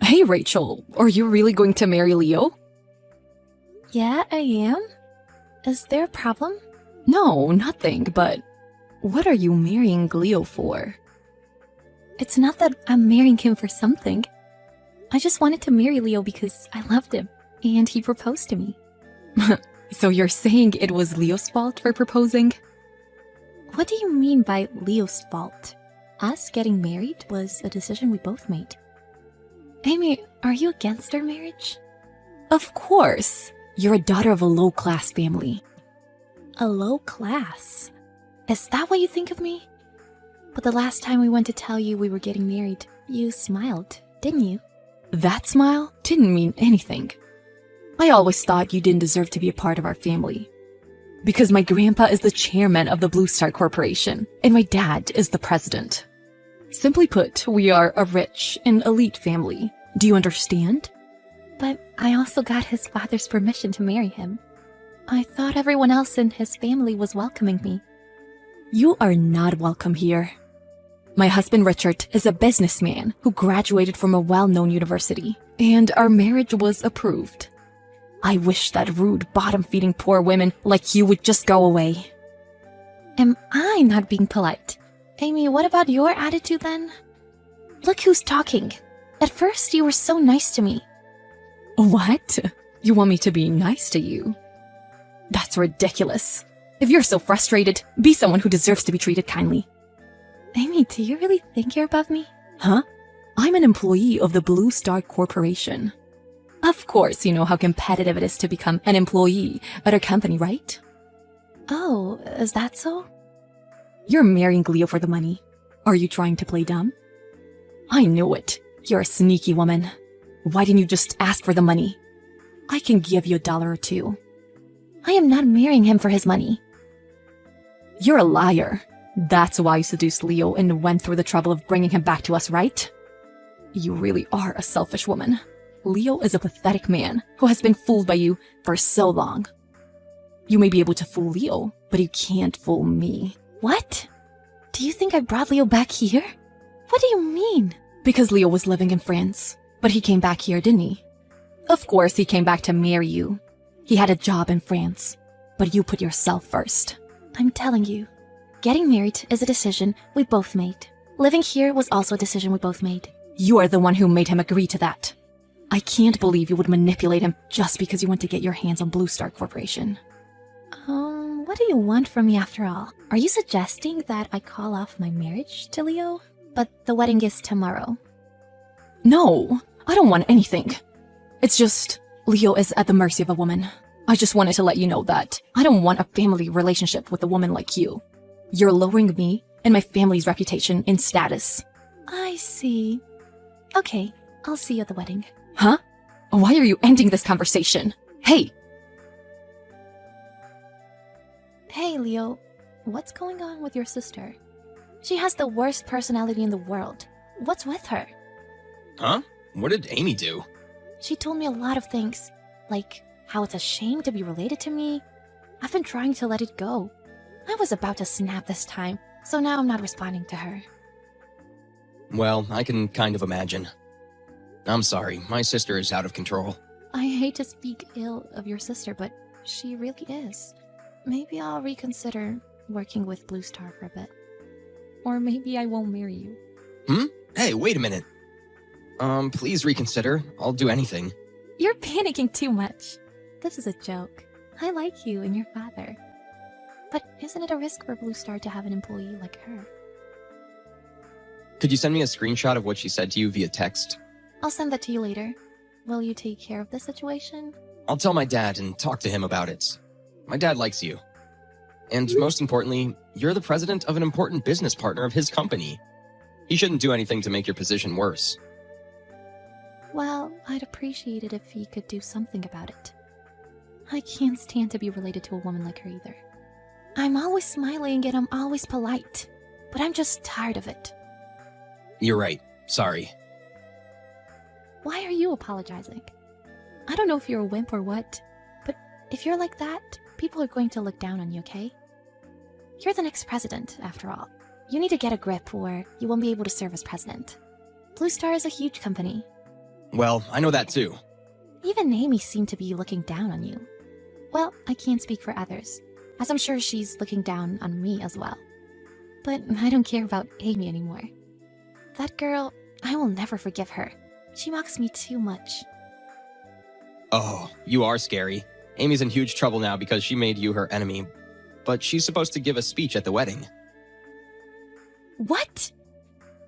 Hey Rachel, are you really going to marry Leo? Yeah, I am. Is there a problem? No, nothing, but what are you marrying Leo for? It's not that I'm marrying him for something. I just wanted to marry Leo because I loved him, and he proposed to me. So you're saying it was Leo's fault for proposing? What do you mean by Leo's fault? Us getting married was a decision we both made. Amy, are you against our marriage? Of course. You're a daughter of a low-class family. A low class? Is that what you think of me? But the last time we went to tell you we were getting married, you smiled, didn't you? That smile didn't mean anything. I always thought you didn't deserve to be a part of our family. Because my grandpa is the chairman of the Blue Star Corporation, and my dad is the president. Simply put, we are a rich and elite family. Do you understand? But I also got his father's permission to marry him. I thought everyone else in his family was welcoming me. You are not welcome here. My husband Richard is a businessman who graduated from a well-known university, and our marriage was approved. I wish that rude, bottom-feeding poor women like you would just go away. Am I not being polite? Amy, what about your attitude then? Look who's talking. At first, you were so nice to me. What? You want me to be nice to you? That's ridiculous. If you're so frustrated, be someone who deserves to be treated kindly. Amy, do you really think you're above me? Huh? I'm an employee of the Blue Star Corporation. Of course, you know how competitive it is to become an employee at our company, right? Oh, is that so? You're marrying Leo for the money. Are you trying to play dumb? I knew it. You're a sneaky woman. Why didn't you just ask for the money? I can give you $1 or $2. I am not marrying him for his money. You're a liar. That's why you seduced Leo and went through the trouble of bringing him back to us, right? You really are a selfish woman. Leo is a pathetic man who has been fooled by you for so long. You may be able to fool Leo, but you can't fool me. What? Do you think I brought Leo back here? What do you mean? Because Leo was living in France, but he came back here, didn't he? Of course he came back to marry you. He had a job in France, but you put yourself first. I'm telling you, getting married is a decision we both made. Living here was also a decision we both made. You are the one who made him agree to that. I can't believe you would manipulate him just because you want to get your hands on Blue Star Corporation. What do you want from me after all? Are you suggesting that I call off my marriage to Leo? But the wedding is tomorrow. No, I don't want anything. It's just, Leo is at the mercy of a woman. I just wanted to let you know that I don't want a family relationship with a woman like you. You're lowering me and my family's reputation and status. I see. Okay, I'll see you at the wedding. Huh? Why are you ending this conversation? Hey! Hey, Leo. What's going on with your sister? She has the worst personality in the world. What's with her? Huh? What did Amy do? She told me a lot of things, like how it's a shame to be related to me. I've been trying to let it go. I was about to snap this time, so now I'm not responding to her. Well, I can kind of imagine. I'm sorry, my sister is out of control. I hate to speak ill of your sister, but she really is. Maybe I'll reconsider working with Blue Star for a bit. Or maybe I won't marry you. Hey, wait a minute. Please reconsider. I'll do anything. You're panicking too much. This is a joke. I like you and your father. But isn't it a risk for Blue Star to have an employee like her? Could you send me a screenshot of what she said to you via text? I'll send that to you later. Will you take care of the situation? I'll tell my dad and talk to him about it. My dad likes you. And most importantly, you're the president of an important business partner of his company. He shouldn't do anything to make your position worse. Well, I'd appreciate it if he could do something about it. I can't stand to be related to a woman like her either. I'm always smiling and I'm always polite, but I'm just tired of it. You're right. Sorry. Why are you apologizing? I don't know if you're a wimp or what, but if you're like that, people are going to look down on you, okay? You're the next president, after all. You need to get a grip or you won't be able to serve as president. Blue Star is a huge company. Well, I know that too. Even Amy seemed to be looking down on you. Well, I can't speak for others, as I'm sure she's looking down on me as well. But I don't care about Amy anymore. That girl, I will never forgive her. She mocks me too much. Oh, you are scary. Amy's in huge trouble now because she made you her enemy. But she's supposed to give a speech at the wedding. What?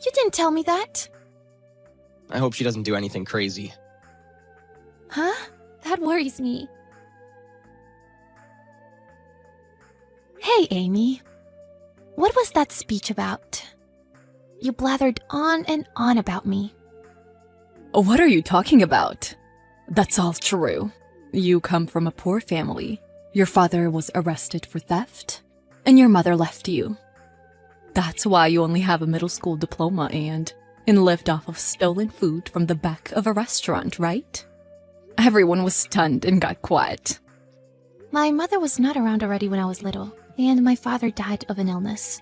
You didn't tell me that. I hope she doesn't do anything crazy. Huh? That worries me. Hey, Amy. What was that speech about? You blathered on and on about me. What are you talking about? That's all true. You come from a poor family. Your father was arrested for theft, and your mother left you. That's why you only have a middle school diploma and lived off of stolen food from the back of a restaurant, right? Everyone was stunned and got quiet. My mother was not around already when I was little, and my father died of an illness.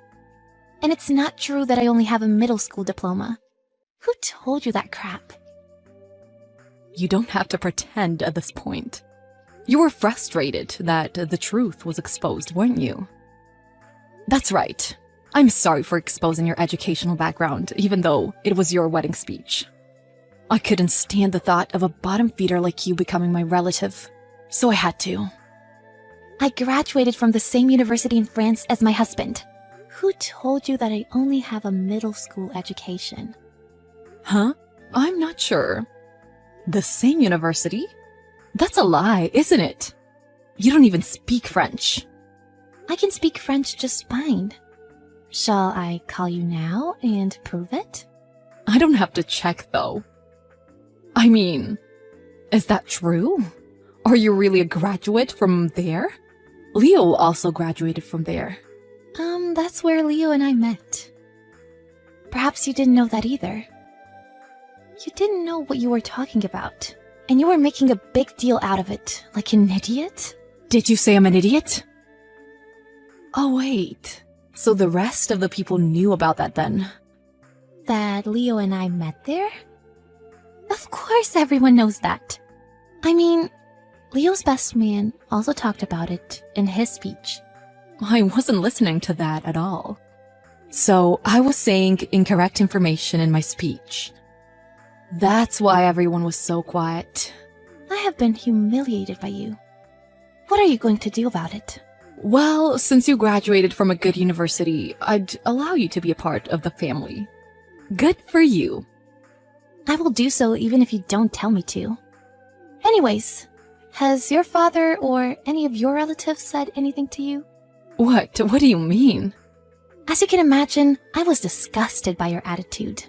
And it's not true that I only have a middle school diploma. Who told you that crap? You don't have to pretend at this point. You were frustrated that the truth was exposed, weren't you? That's right. I'm sorry for exposing your educational background, even though it was your wedding speech. I couldn't stand the thought of a bottom feeder like you becoming my relative, so I had to. I graduated from the same university in France as my husband. Who told you that I only have a middle school education? Huh? I'm not sure. The same university? That's a lie, isn't it? You don't even speak French. I can speak French just fine. Shall I call you now and prove it? I don't have to check, though. I mean, is that true? Are you really a graduate from there? Leo also graduated from there. That's where Leo and I met. Perhaps you didn't know that either. You didn't know what you were talking about, and you were making a big deal out of it, like an idiot. Did you say I'm an idiot? Oh, wait. So the rest of the people knew about that then? That Leo and I met there? Of course everyone knows that. I mean, Leo's best man also talked about it in his speech. I wasn't listening to that at all. So I was saying incorrect information in my speech. That's why everyone was so quiet. I have been humiliated by you. What are you going to do about it? Well, since you graduated from a good university, I'd allow you to be a part of the family. Good for you. I will do so even if you don't tell me to. Anyways, has your father or any of your relatives said anything to you? What do you mean? As you can imagine, I was disgusted by your attitude.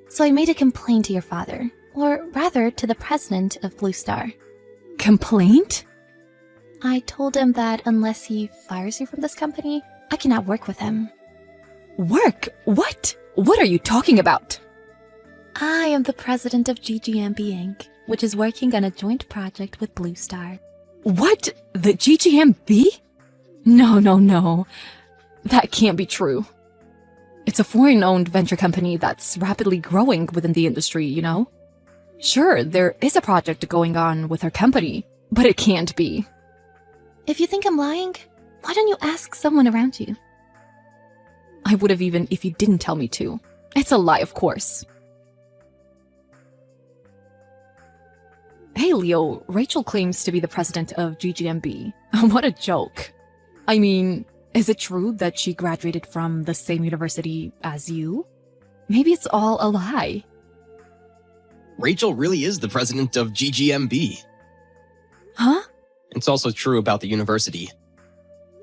So I made a complaint to your father, or rather to the president of Blue Star. Complaint? I told him that unless he fires you from this company, I cannot work with him. Work? What? What are you talking about? I am the president of GGMB Inc., which is working on a joint project with Blue Star. What? The GGMB? No. That can't be true. It's a foreign-owned venture company that's rapidly growing within the industry, you know? Sure, there is a project going on with our company, but it can't be. If you think I'm lying, why don't you ask someone around you? I would have even if you didn't tell me to. It's a lie, of course. Hey, Leo, Rachel claims to be the president of GGMB. What a joke. I mean, is it true that she graduated from the same university as you? Maybe it's all a lie. Rachel really is the president of GGMB. Huh? It's also true about the university.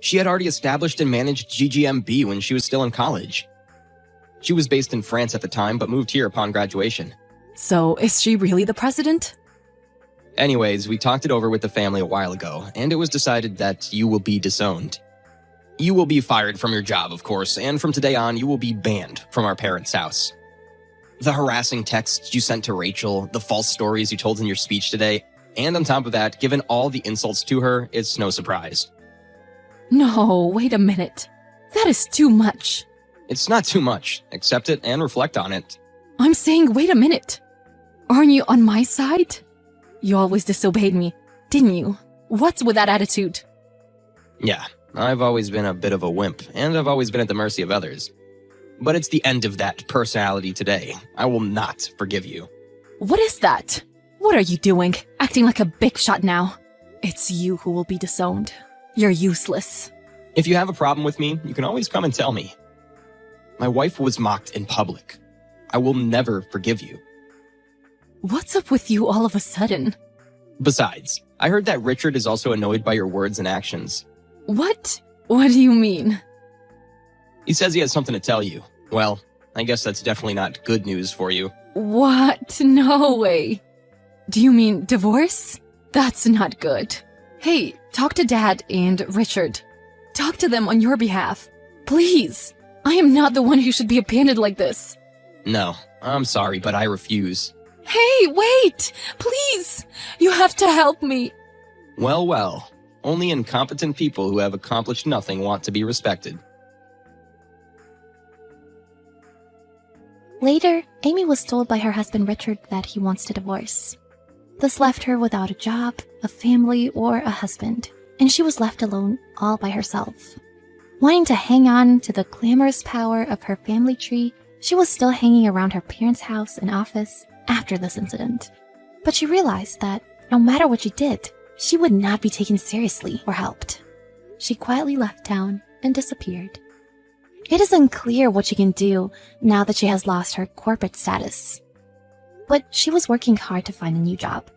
She had already established and managed GGMB when she was still in college. She was based in France at the time, but moved here upon graduation. So, is she really the president? Anyways, we talked it over with the family a while ago, and it was decided that you will be disowned. You will be fired from your job, of course, and from today on, you will be banned from our parents' house. The harassing texts you sent to Rachel, the false stories you told in your speech today, and on top of that, given all the insults to her, it's no surprise. No, wait a minute. That is too much. It's not too much. Accept it and reflect on it. I'm saying wait a minute. Aren't you on my side? You always disobeyed me, didn't you? What's with that attitude? Yeah, I've always been a bit of a wimp, and I've always been at the mercy of others. But it's the end of that personality today. I will not forgive you. What is that? What are you doing? Acting like a big shot now. It's you who will be disowned. You're useless. If you have a problem with me, you can always come and tell me. My wife was mocked in public. I will never forgive you. What's up with you all of a sudden? Besides, I heard that Richard is also annoyed by your words and actions. What? What do you mean? He says he has something to tell you. Well, I guess that's definitely not good news for you. What? No way. Do you mean divorce? That's not good. Hey, talk to Dad and Richard. Talk to them on your behalf. Please. I am not the one who should be abandoned like this. No, I'm sorry, but I refuse. Hey, wait! Please! You have to help me. Well, well. Only incompetent people who have accomplished nothing want to be respected. Later, Amy was told by her husband Richard that he wants to divorce. This left her without a job, a family, or a husband, and she was left alone all by herself. Wanting to hang on to the glamorous power of her family tree, she was still hanging around her parents' house and office after this incident. But she realized that no matter what she did, she would not be taken seriously or helped. She quietly left town and disappeared. It is unclear what she can do now that she has lost her corporate status. But she was working hard to find a new job.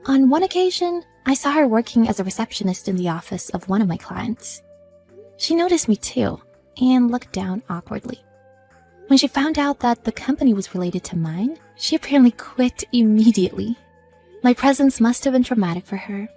On one occasion, I saw her working as a receptionist in the office of one of my clients. She noticed me too and looked down awkwardly. When she found out that the company was related to mine, she apparently quit immediately. My presence must have been traumatic for her,